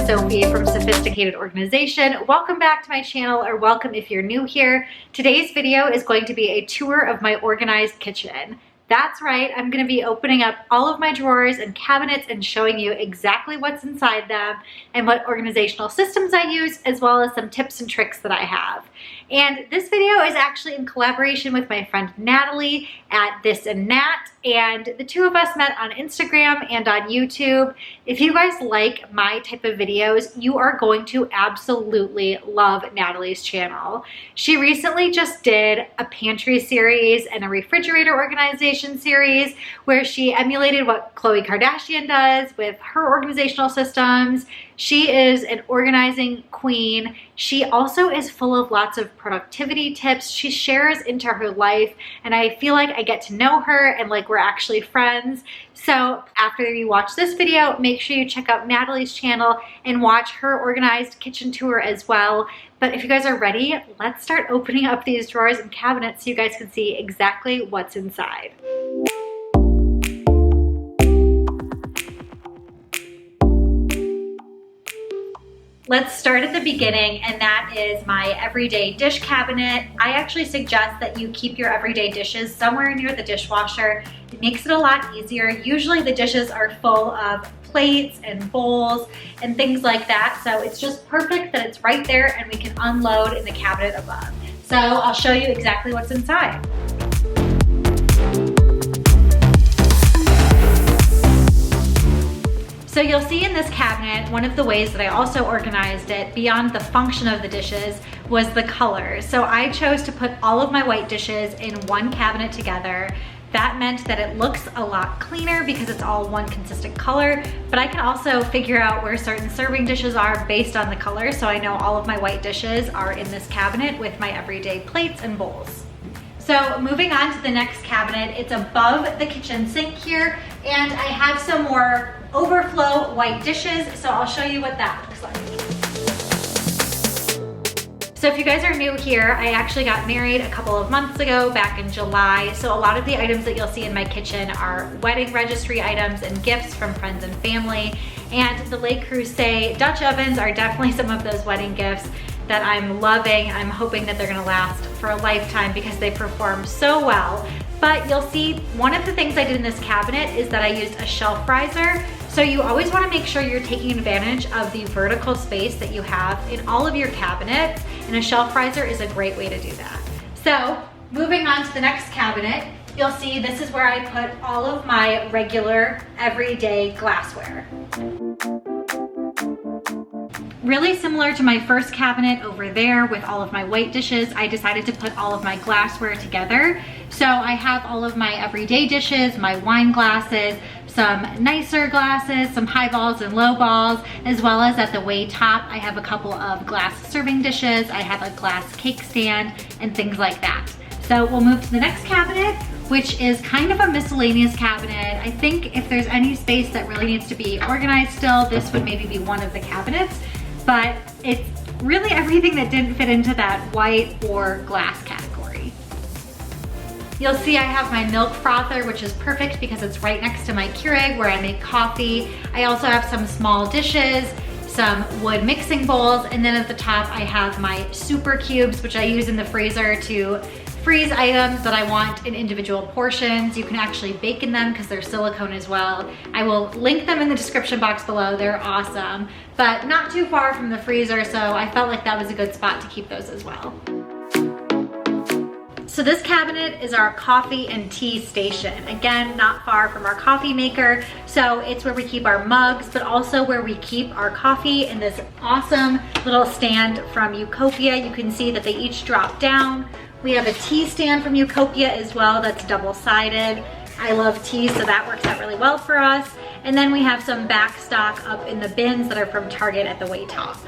Sophie from Sophisticated Organization. Welcome back to my channel, or welcome if you're new here. Today's video is going to be a tour of my organized kitchen. That's right, I'm going to be opening up all of my drawers and cabinets and showing you exactly what's inside them and what organizational systems I use, as well as some tips and tricks that I have. And this video is actually in collaboration with my friend Natalie at This and Nat, and the two of us met on Instagram and on YouTube. If you guys like my type of videos, you are going to absolutely love Natalie's channel. She recently just did a pantry series and a refrigerator organization series where she emulated what Khloe Kardashian does with her organizational systems. She is an organizing queen. She also is full of lots of productivity tips. She shares into her life, and I feel like I get to know her and like we're actually friends. So after you watch this video, make sure you check out Natalie's channel and watch her organized kitchen tour as well. But if you guys are ready, let's start opening up these drawers and cabinets so you guys can see exactly what's inside. Let's start at the beginning, and that is my everyday dish cabinet. I actually suggest that you keep your everyday dishes somewhere near the dishwasher. It makes it a lot easier. Usually the dishes are full of plates and bowls and things like that, so it's just perfect that it's right there and we can unload in the cabinet above. So I'll show you exactly what's inside. So you'll see in this cabinet, one of the ways that I also organized it beyond the function of the dishes was the colors. So I chose to put all of my white dishes in one cabinet together. That meant that it looks a lot cleaner because it's all one consistent color, but I can also figure out where certain serving dishes are based on the color, so I know all of my white dishes are in this cabinet with my everyday plates and bowls. So moving on to the next cabinet, it's above the kitchen sink here, and I have some more overflow white dishes, so I'll show you what that looks like. So if you guys are new here, I actually got married a couple of months ago, back in July, so a lot of the items that you'll see in my kitchen are wedding registry items and gifts from friends and family, and the Le Creuset Dutch ovens are definitely some of those wedding gifts that I'm loving. I'm hoping that they're gonna last for a lifetime because they perform so well. But you'll see one of the things I did in this cabinet is that I used a shelf riser. So you always wanna make sure you're taking advantage of the vertical space that you have in all of your cabinets, and a shelf riser is a great way to do that. So moving on to the next cabinet, you'll see this is where I put all of my regular everyday glassware. Really similar to my first cabinet over there with all of my white dishes, I decided to put all of my glassware together. So I have all of my everyday dishes, my wine glasses, some nicer glasses, some highballs and lowballs, as well as at the way top, I have a couple of glass serving dishes, I have a glass cake stand, and things like that. So we'll move to the next cabinet, which is kind of a miscellaneous cabinet. I think if there's any space that really needs to be organized still, this would maybe be one of the cabinets. But it's really everything that didn't fit into that white or glass category. You'll see I have my milk frother, which is perfect because it's right next to my Keurig where I make coffee. I also have some small dishes, some wood mixing bowls, and then at the top I have my super cubes, which I use in the freezer to freeze items that I want in individual portions. You can actually bake in them because they're silicone as well. I will link them in the description box below. They're awesome, but not too far from the freezer, so I felt like that was a good spot to keep those as well. So this cabinet is our coffee and tea station. Again, not far from our coffee maker. So it's where we keep our mugs, but also where we keep our coffee in this awesome little stand from Utopia. You can see that they each drop down. We have a tea stand from Utopia as well that's double-sided. I love tea, so that works out really well for us. And then we have some back stock up in the bins that are from Target at the way top.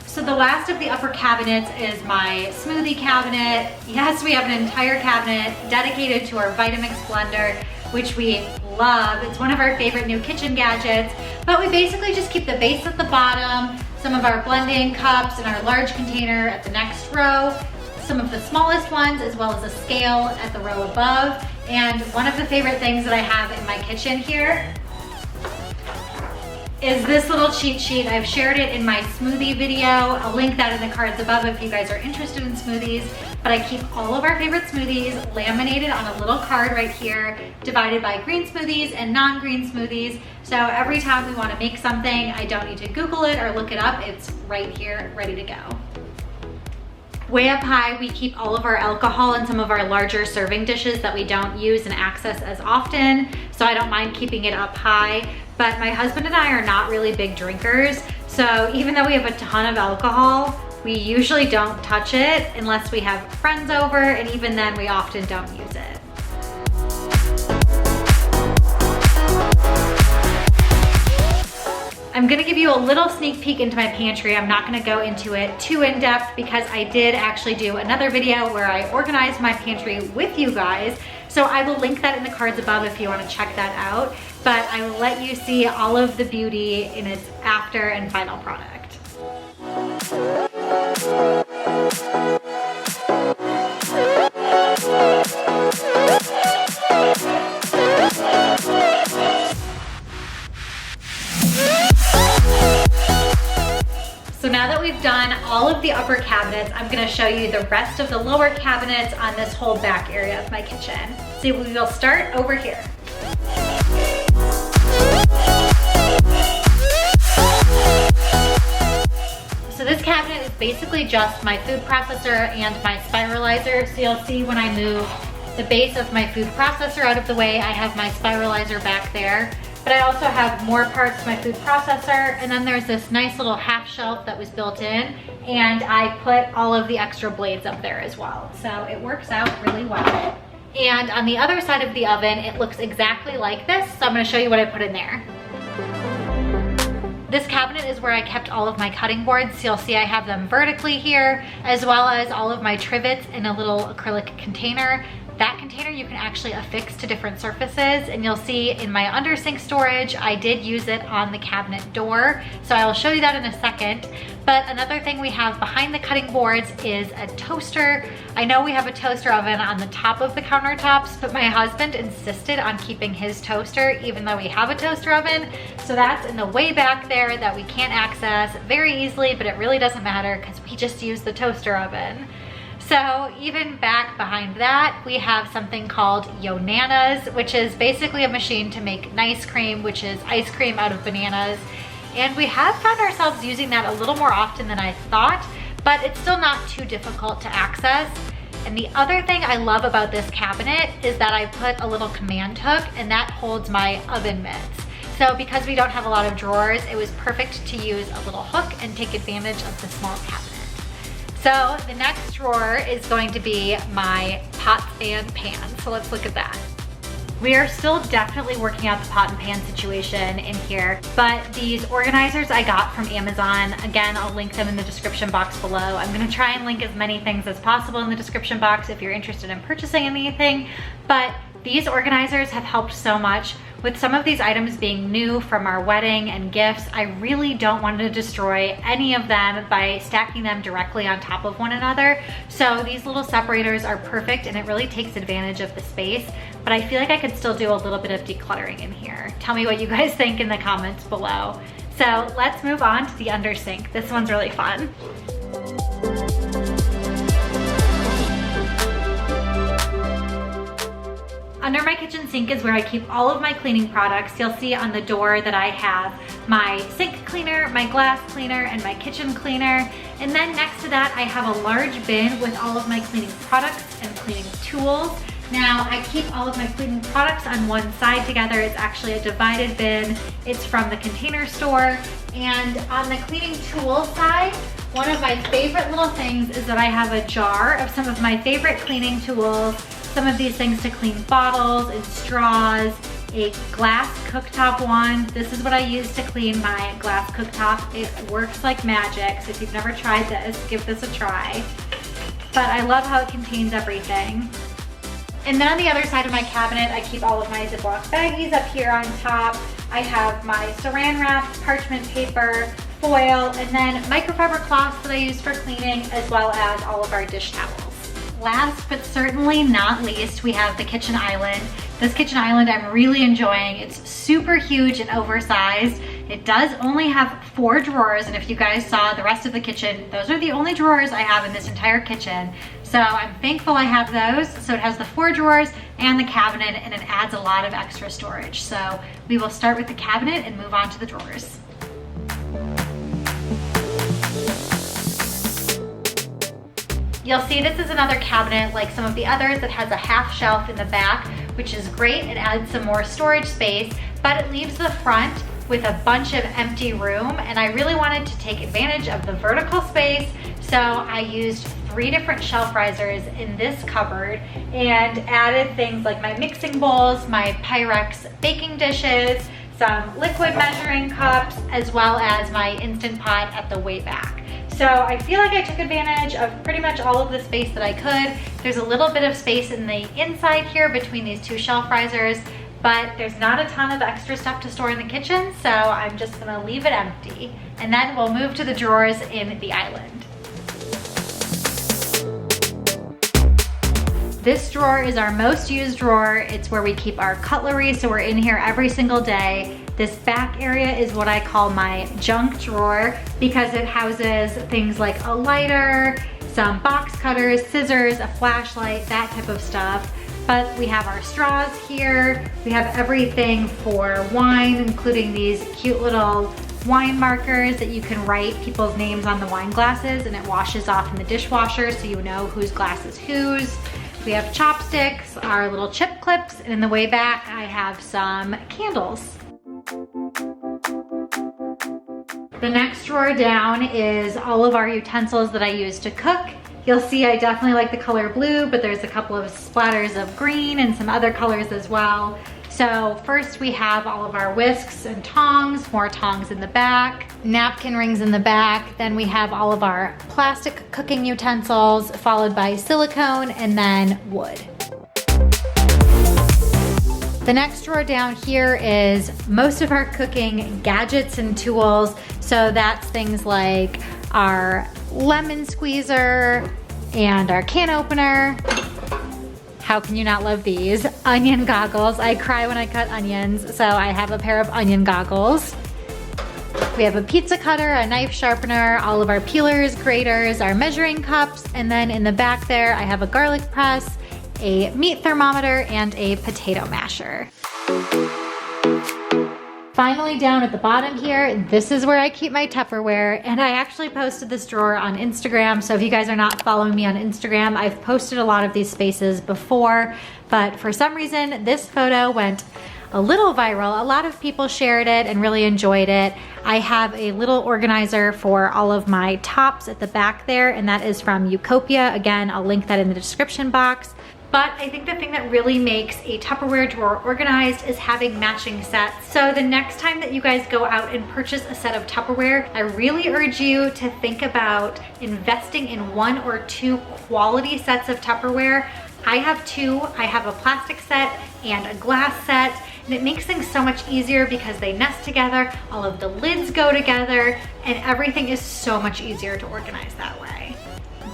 So the last of the upper cabinets is my smoothie cabinet. Yes, we have an entire cabinet dedicated to our Vitamix blender, which we love. It's one of our favorite new kitchen gadgets, but we basically just keep the base at the bottom, some of our blending cups in our large container at the next row, some of the smallest ones, as well as a scale at the row above. And one of the favorite things that I have in my kitchen here is this little cheat sheet. I've shared it in my smoothie video. I'll link that in the cards above if you guys are interested in smoothies. But I keep all of our favorite smoothies laminated on a little card right here, divided by green smoothies and non-green smoothies. So every time we want to make something, I don't need to Google it or look it up. It's right here, ready to go. Way up high, we keep all of our alcohol in some of our larger serving dishes that we don't use and access as often. So I don't mind keeping it up high. But my husband and I are not really big drinkers. So even though we have a ton of alcohol, we usually don't touch it unless we have friends over, and even then we often don't use it. I'm gonna give you a little sneak peek into my pantry. I'm not gonna go into it too in depth because I did actually do another video where I organized my pantry with you guys. So I will link that in the cards above if you wanna check that out. But I will let you see all of the beauty in its after and final product. So now that we've done all of the upper cabinets, I'm gonna show you the rest of the lower cabinets on this whole back area of my kitchen. So we will start over here. So this cabinet is basically just my food processor and my spiralizer. So you'll see when I move the base of my food processor out of the way, I have my spiralizer back there. But I also have more parts to my food processor, and then there's this nice little half shelf that was built in, and I put all of the extra blades up there as well. So it works out really well. And on the other side of the oven, it looks exactly like this, so I'm gonna show you what I put in there. This cabinet is where I kept all of my cutting boards. So you'll see I have them vertically here, as well as all of my trivets in a little acrylic container. That container you can actually affix to different surfaces, and you'll see in my under sink storage, I did use it on the cabinet door. So I will show you that in a second. But another thing we have behind the cutting boards is a toaster. I know we have a toaster oven on the top of the countertops, but my husband insisted on keeping his toaster even though we have a toaster oven. So that's in the way back there that we can't access very easily, but it really doesn't matter because we just use the toaster oven. So even back behind that, we have something called Yonanas, which is basically a machine to make nice cream, which is ice cream out of bananas. And we have found ourselves using that a little more often than I thought, but it's still not too difficult to access. And the other thing I love about this cabinet is that I put a little command hook, and that holds my oven mitts. So because we don't have a lot of drawers, it was perfect to use a little hook and take advantage of the small cabinet. So the next drawer is going to be my pots and pans. So let's look at that. We are still definitely working out the pot and pan situation in here, but these organizers I got from Amazon, again, I'll link them in the description box below. I'm gonna try and link as many things as possible in the description box if you're interested in purchasing anything, but these organizers have helped so much. With some of these items being new from our wedding and gifts, I really don't want to destroy any of them by stacking them directly on top of one another. So these little separators are perfect, and it really takes advantage of the space, but I feel like I could still do a little bit of decluttering in here. Tell me what you guys think in the comments below. So let's move on to the under sink. This one's really fun. Under my kitchen sink is where I keep all of my cleaning products. You'll see on the door that I have my sink cleaner, my glass cleaner, and my kitchen cleaner. And then next to that, I have a large bin with all of my cleaning products and cleaning tools. Now, I keep all of my cleaning products on one side together. It's actually a divided bin. It's from the Container Store. And on the cleaning tool side, one of my favorite little things is that I have a jar of some of my favorite cleaning tools. Some of these things to clean bottles and straws, a glass cooktop wand. This is what I use to clean my glass cooktop. It works like magic, so if you've never tried this, give this a try. But I love how it contains everything. And then on the other side of my cabinet, I keep all of my Ziploc baggies up here on top. I have my saran wrap, parchment paper, foil, and then microfiber cloths that I use for cleaning, as well as all of our dish towels. Last but certainly not least, we have the kitchen island. This kitchen island I'm really enjoying. It's super huge and oversized. It does only have 4 drawers, and if you guys saw the rest of the kitchen, those are the only drawers I have in this entire kitchen. So I'm thankful I have those. So it has the 4 drawers and the cabinet, and it adds a lot of extra storage. So we will start with the cabinet and move on to the drawers. You'll see this is another cabinet like some of the others that has a half shelf in the back, which is great. It adds some more storage space, but it leaves the front with a bunch of empty room, and I really wanted to take advantage of the vertical space, so I used 3 different shelf risers in this cupboard and added things like my mixing bowls, my Pyrex baking dishes, some liquid measuring cups, as well as my Instant Pot at the way back. So I feel like I took advantage of pretty much all of the space that I could. There's a little bit of space in the inside here between these 2 shelf risers, but there's not a ton of extra stuff to store in the kitchen, so I'm just gonna leave it empty. And then we'll move to the drawers in the island. This drawer is our most used drawer. It's where we keep our cutlery, so we're in here every single day. This back area is what I call my junk drawer because it houses things like a lighter, some box cutters, scissors, a flashlight, that type of stuff. But we have our straws here. We have everything for wine, including these cute little wine markers that you can write people's names on the wine glasses, and it washes off in the dishwasher so you know whose glass is whose. We have chopsticks, our little chip clips, and in the way back I have some candles. The next drawer down is all of our utensils that I use to cook. You'll see I definitely like the color blue, but there's a couple of splatters of green and some other colors as well. So first we have all of our whisks and tongs, more tongs in the back, napkin rings in the back. Then we have all of our plastic cooking utensils, followed by silicone and then wood. The next drawer down here is most of our cooking gadgets and tools. So that's things like our lemon squeezer and our can opener. How can you not love these? Onion goggles. I cry when I cut onions, so I have a pair of onion goggles. We have a pizza cutter, a knife sharpener, all of our peelers, graters, our measuring cups, and then in the back there I have a garlic press, a meat thermometer, and a potato masher. Finally, down at the bottom here, this is where I keep my Tupperware, and I actually posted this drawer on Instagram, so if you guys are not following me on Instagram, I've posted a lot of these spaces before, but for some reason, this photo went a little viral. A lot of people shared it and really enjoyed it. I have a little organizer for all of my tops at the back there, and that is from Utopia. Again, I'll link that in the description box. But I think the thing that really makes a Tupperware drawer organized is having matching sets. So the next time that you guys go out and purchase a set of Tupperware, I really urge you to think about investing in 1 or 2 quality sets of Tupperware. I have 2. I have a plastic set and a glass set, and it makes things so much easier because they nest together, all of the lids go together, and everything is so much easier to organize that way.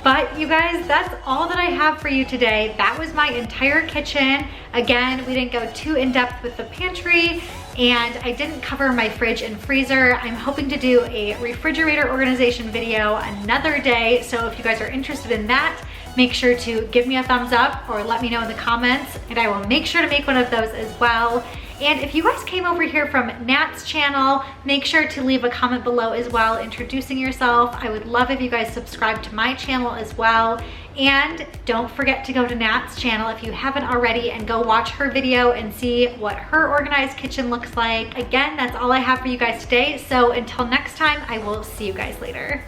But you guys, that's all that I have for you today. That was my entire kitchen. Again, we didn't go too in depth with the pantry, and I didn't cover my fridge and freezer. I'm hoping to do a refrigerator organization video another day, so if you guys are interested in that, make sure to give me a thumbs up or let me know in the comments, and I will make sure to make one of those as well. And if you guys came over here from Nat's channel, make sure to leave a comment below as well, introducing yourself. I would love if you guys subscribe to my channel as well. And don't forget to go to Nat's channel if you haven't already and go watch her video and see what her organized kitchen looks like. Again, that's all I have for you guys today. So until next time, I will see you guys later.